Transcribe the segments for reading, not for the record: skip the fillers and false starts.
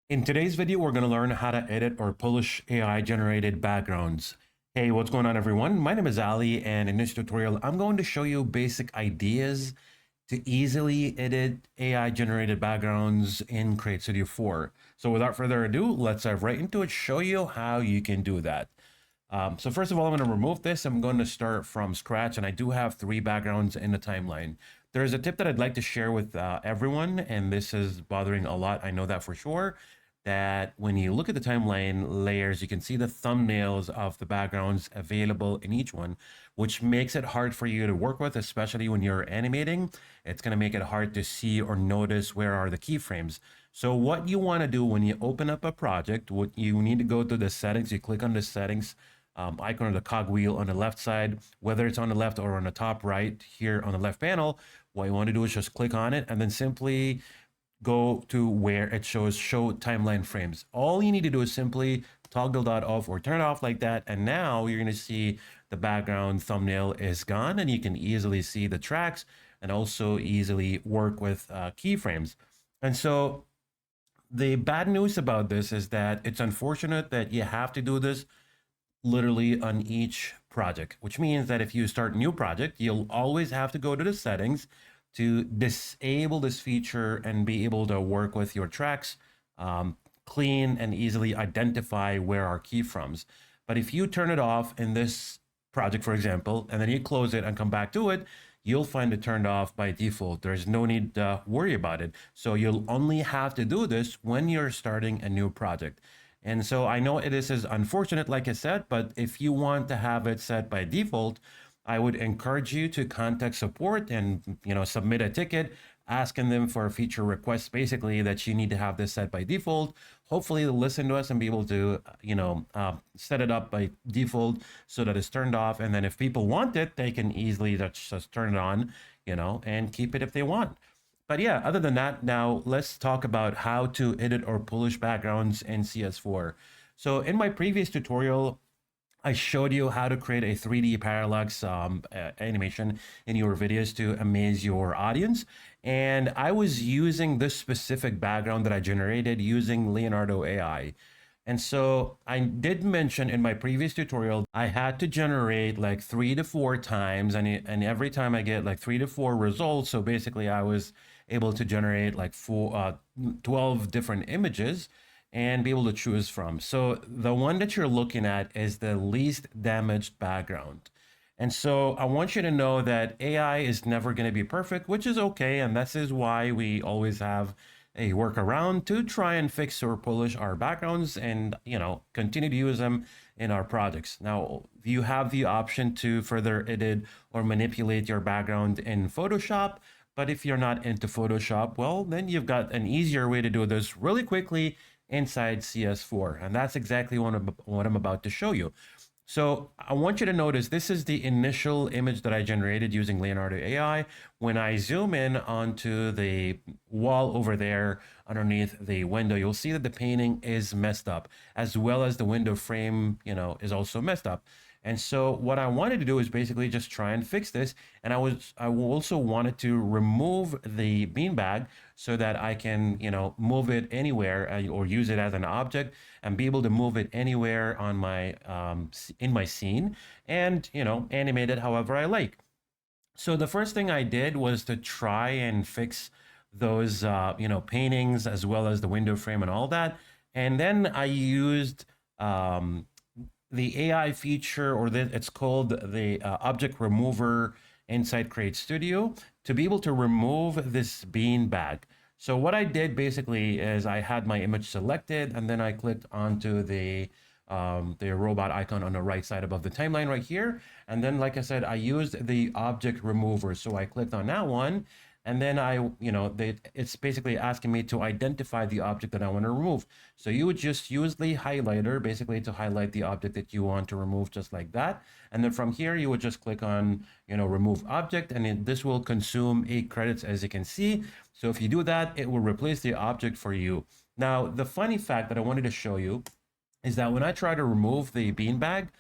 In today's video, we're going to learn how to edit or publish AI generated backgrounds. Hey, what's going on everyone? My name is Ali, and in this tutorial, I'm going to show you basic ideas to easily edit AI generated backgrounds in CreateStudio 4. So without further ado, let's dive right into it, show you how you can do that. So first of all, I'm going to remove this. I'm going to start from scratch, and I do have 3 backgrounds in the timeline. There's a tip that I'd like to share with everyone, and this is bothering a lot. I know that for sure, that when you look at the timeline layers, you can see the thumbnails of the backgrounds available in each one, which makes it hard for you to work with, especially when you're animating. It's going to make it hard to see or notice where are the keyframes. So what you want to do when you open up a project, what you need to go to the settings, you click on the settings icon or the cog wheel on the left side, whether it's on the left or on the top right here on the left panel. What you want to do is just click on it and then simply go to where it shows show timeline frames. All you need to do is simply toggle that off or turn it off like that, and now you're going to see the background thumbnail is gone, and you can easily see the tracks and also easily work with keyframes. And so the bad news about this is that it's unfortunate that you have to do this literally on each project, which means that if you start a new project, you'll always have to go to the settings to disable this feature and be able to work with your tracks, clean and easily identify where are keyframes. But if you turn it off in this project, for example, and then you close it and come back to it, you'll find it turned off by default. There's no need to worry about it. So you'll only have to do this when you're starting a new project. And so I know this is unfortunate, like I said, but if you want to have it set by default, I would encourage you to contact support and submit a ticket asking them for a feature request, basically that you need to have this set by default. Hopefully they'll listen to us and be able to set it up by default so that it's turned off. And then if people want it, they can easily just turn it on, and keep it if they want. But yeah, other than that, now let's talk about how to edit or publish backgrounds in CS4. So in my previous tutorial, I showed you how to create a 3D parallax animation in your videos to amaze your audience. And I was using this specific background that I generated using Leonardo AI. And so I did mention in my previous tutorial, I had to generate like 3 to 4 times, and every time I get like 3 to 4 results. So basically I was able to generate like 12 different images and be able to choose from. So the one that you're looking at is the least damaged background. And so I want you to know that AI is never going to be perfect, which is okay. And this is why we always have a workaround to try and fix or polish our backgrounds and, continue to use them in our projects. Now, you have the option to further edit or manipulate your background in Photoshop. But if you're not into Photoshop, well, then you've got an easier way to do this really quickly inside CS4. And that's exactly what I'm about to show you. So I want you to notice this is the initial image that I generated using Leonardo AI. When I zoom in onto the wall over there underneath the window, you'll see that the painting is messed up, as well as the window frame, is also messed up. And so what I wanted to do is basically just try and fix this. And I also wanted to remove the beanbag so that I can, move it anywhere or use it as an object and be able to move it anywhere on my in my scene and, animate it however I like. So the first thing I did was to try and fix those, paintings as well as the window frame and all that. And then I used the AI feature, or it's called the object remover inside CreateStudio, to be able to remove this bean bag. So what I did basically is I had my image selected, and then I clicked onto the robot icon on the right side above the timeline right here. And then, like I said, I used the object remover. So I clicked on that one, and then it's basically asking me to identify the object that I want to remove. So you would just use the highlighter basically to highlight the object that you want to remove, just like that. And then from here, you would just click on, remove object, and this will consume 8 credits, as you can see. So if you do that, it will replace the object for you. Now, the funny fact that I wanted to show you is that when I try to remove the beanbag,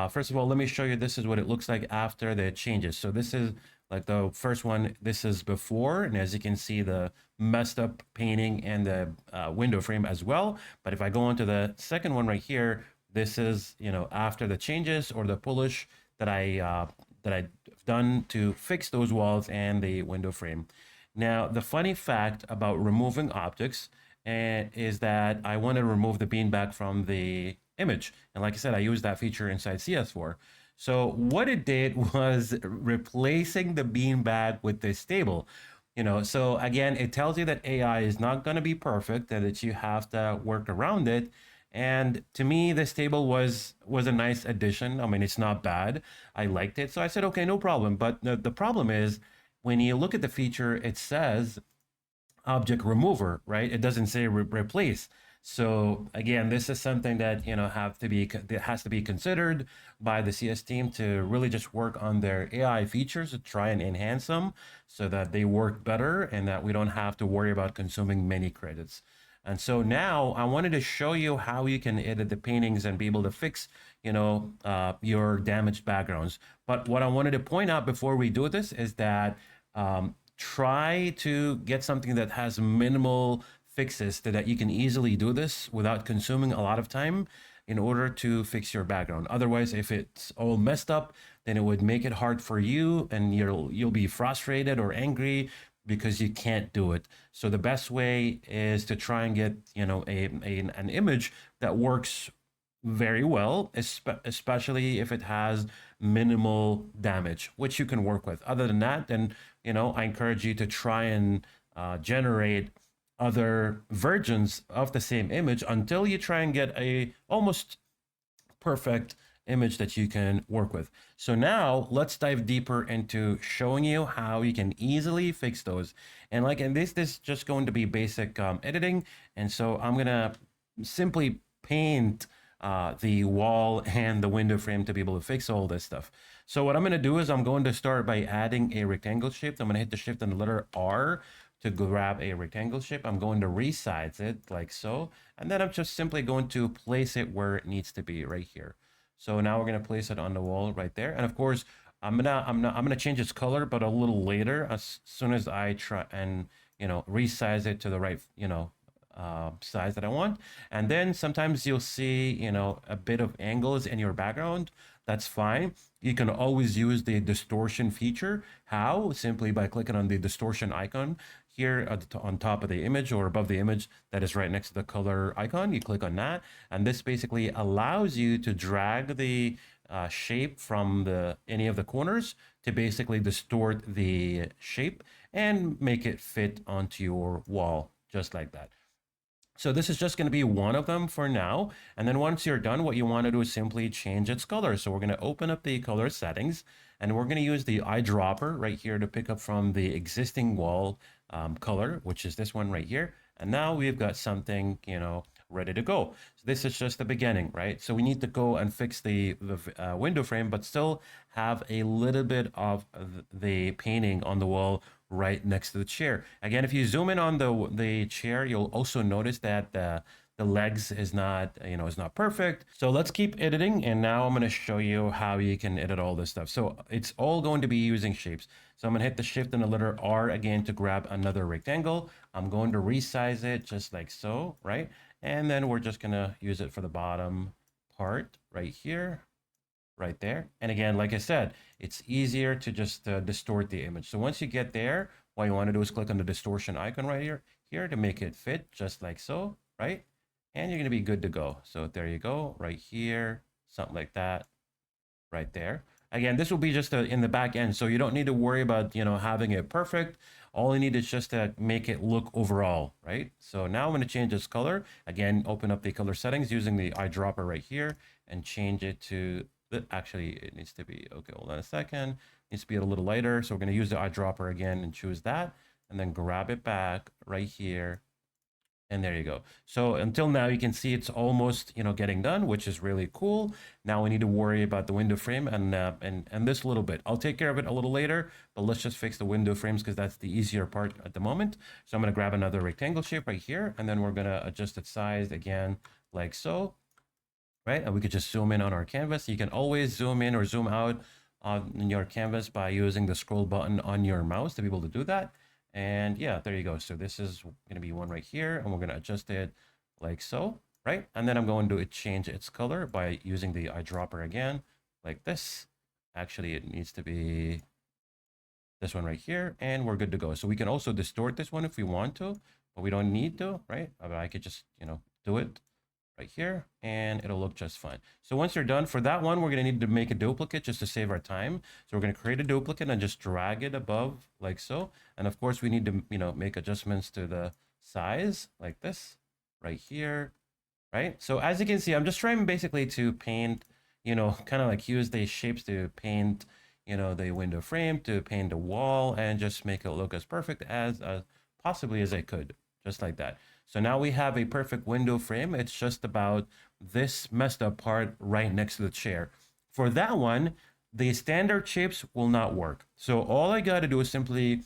first of all, let me show you, this is what it looks like after the changes. So this is Like the first one, this is before, and as you can see, the messed up painting and the window frame as well. But if I go into the second one right here, this is, after the changes or the polish that I've done to fix those walls and the window frame. Now, the funny fact about removing objects is that I want to remove the beanbag from the image. And like I said, I use that feature inside CS4. So what it did was replacing the beanbag with this table. So again, it tells you that AI is not going to be perfect and that you have to work around it. And to me, this table was a nice addition. I mean, it's not bad. I liked it. So I said, okay, no problem. But the problem is when you look at the feature, it says object remover, right? It doesn't say replace. So again, this is something that that has to be considered by the CS team to really just work on their AI features to try and enhance them so that they work better and that we don't have to worry about consuming many credits. And so now I wanted to show you how you can edit the paintings and be able to fix, your damaged backgrounds. But what I wanted to point out before we do this is that try to get something that has minimal fixes so that you can easily do this without consuming a lot of time in order to fix your background. Otherwise, if it's all messed up, then it would make it hard for you and you'll be frustrated or angry because you can't do it. So the best way is to try and get, an image that works very well, especially if it has minimal damage, which you can work with. Other than that, then, I encourage you to try and generate other versions of the same image until you try and get a almost perfect image that you can work with. So now let's dive deeper into showing you how you can easily fix those. And this is just going to be basic editing. And so I'm gonna simply paint the wall and the window frame to be able to fix all this stuff. So what I'm gonna do is I'm going to start by adding a rectangle shape. I'm gonna hit the shift and the letter R to grab a rectangle shape. I'm going to resize it like so. And then I'm just simply going to place it where it needs to be right here. So now we're going to place it on the wall right there. And of course, I'm gonna change its color, but a little later, as soon as I try and resize it to the right size that I want. And then sometimes you'll see a bit of angles in your background. That's fine. You can always use the distortion feature. How? Simply by clicking on the distortion icon here on top of the image or above the image that is right next to the color icon. You click on that, and this basically allows you to drag the shape from any of the corners to basically distort the shape and make it fit onto your wall just like that. So this is just going to be one of them for now. And then once you're done, what you want to do is simply change its color. So we're going to open up the color settings and we're going to use the eyedropper right here to pick up from the existing wall color, which is this one right here. And now we've got something, ready to go. So this is just the beginning, right? So we need to go and fix the window frame, but still have a little bit of the painting on the wall right next to the chair. Again, if you zoom in on the chair, you'll also notice that the legs is not perfect. So let's keep editing, and now I'm going to show you how you can edit all this stuff. So it's all going to be using shapes. So I'm going to hit the shift and the letter R again to grab another rectangle. I'm going to resize it just like so, right? And then we're just going to use it for the bottom part right here, right there. And again, like I said, it's easier to just distort the image. So once you get there, what you want to do is click on the distortion icon right here to make it fit just like so, right? And you're going to be good to go. So there you go, right here, something like that, right there. Again, this will be just in the back end, so you don't need to worry about having it perfect. All you need is just to make it look overall, right? So now I'm going to change this color. Again, open up the color settings using the eyedropper right here and change it to actually it needs to be okay. Hold on a second. It needs to be a little lighter. So we're going to use the eyedropper again and choose that, and then grab it back right here. And there you go. So until now, you can see it's almost, getting done, which is really cool. Now we need to worry about the window frame and this little bit. I'll take care of it a little later, but let's just fix the window frames because that's the easier part at the moment. So I'm going to grab another rectangle shape right here, and then we're going to adjust its size again, like so, right? And we could just zoom in on our canvas. You can always zoom in or zoom out on your canvas by using the scroll button on your mouse to be able to do that. And yeah, there you go. So this is going to be one right here, and we're going to adjust it like so, right? And then I'm going to change its color by using the eyedropper again, like this. Actually, it needs to be this one right here, and we're good to go. So we can also distort this one if we want to, but we don't need to, right? I could just, do it right here, and it'll look just fine. So once you're done for that one, we're going to need to make a duplicate just to save our time. So we're going to create a duplicate and just drag it above like so. And of course we need to, make adjustments to the size like this right here, right? So as you can see, I'm just trying basically to paint, kind of like use these shapes to paint, the window frame, to paint the wall, and just make it look as perfect as possibly as I could, just like that. So now we have a perfect window frame. It's just about this messed up part right next to the chair. For that one, the standard shapes will not work. So all I got to do is simply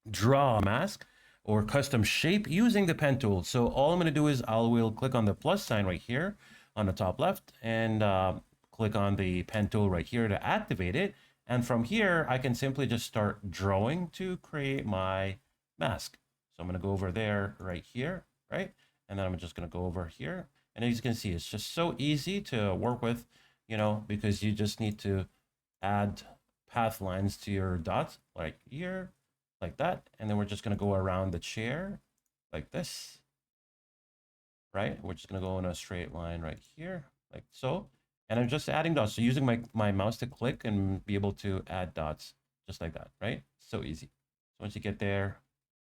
draw a mask or custom shape using the pen tool. So all I'm going to do is will click on the plus sign right here on the top left, and click on the pen tool right here to activate it. And from here, I can simply just start drawing to create my mask. So I'm going to go over there right here, right? And then I'm just going to go over here. And as you can see, it's just so easy to work with, because you just need to add path lines to your dots like here, like that. And then we're just going to go around the chair like this, right? We're just going to go in a straight line right here, like so. And I'm just adding dots. So using my mouse to click and be able to add dots just like that, right? So easy. So once you get there,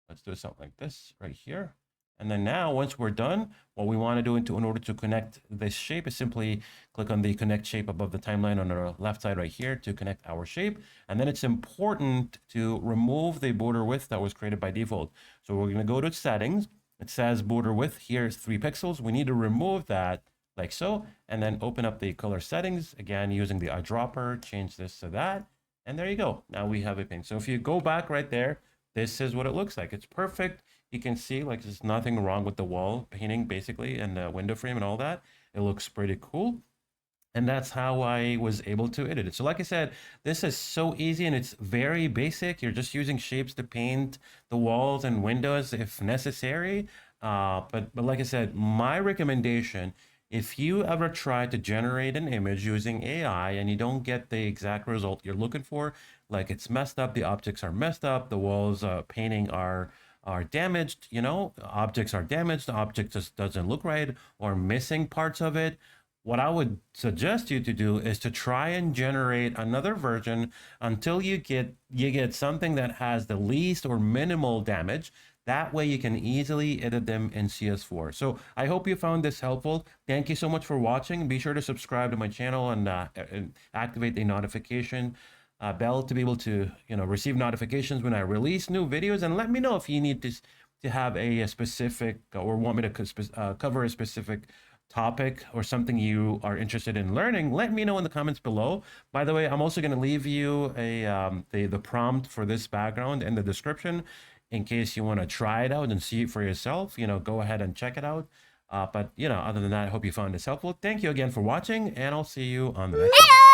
let's do something like this right here. And then now, once we're done, what we want to do in order to connect this shape is simply click on the connect shape above the timeline on the left side right here to connect our shape. And then it's important to remove the border width that was created by default. So we're going to go to settings. It says border width here is 3 pixels. We need to remove that like so, and then open up the color settings again using the eyedropper, change this to that. And there you go. Now we have a pink. So if you go back right there, this is what it looks like. It's perfect. You can see like there's nothing wrong with the wall painting basically, and the window frame and all that. It looks pretty cool. And that's how I was able to edit it. So like I said, this is so easy and it's very basic. You're just using shapes to paint the walls and windows if necessary. But like I said, my recommendation, if you ever try to generate an image using AI and you don't get the exact result you're looking for, like it's messed up, the objects are messed up, the walls painting are damaged, objects are damaged, the object just doesn't look right or missing parts of it, what I would suggest you to do is to try and generate another version until you get something that has the least or minimal damage. That way you can easily edit them in CS4. So I hope you found this helpful. Thank you so much for watching. Be sure to subscribe to my channel and activate the notification bell to be able to receive notifications when I release new videos. And let me know if you need to have a specific or want me to cover a specific topic or something you are interested in learning. Let me know in the comments below. By the way, I'm also going to leave you the prompt for this background in the description in case you want to try it out and see it for yourself. Go ahead and check it out. But other than that, I hope you found this helpful. Thank you again for watching, and I'll see you on the next one.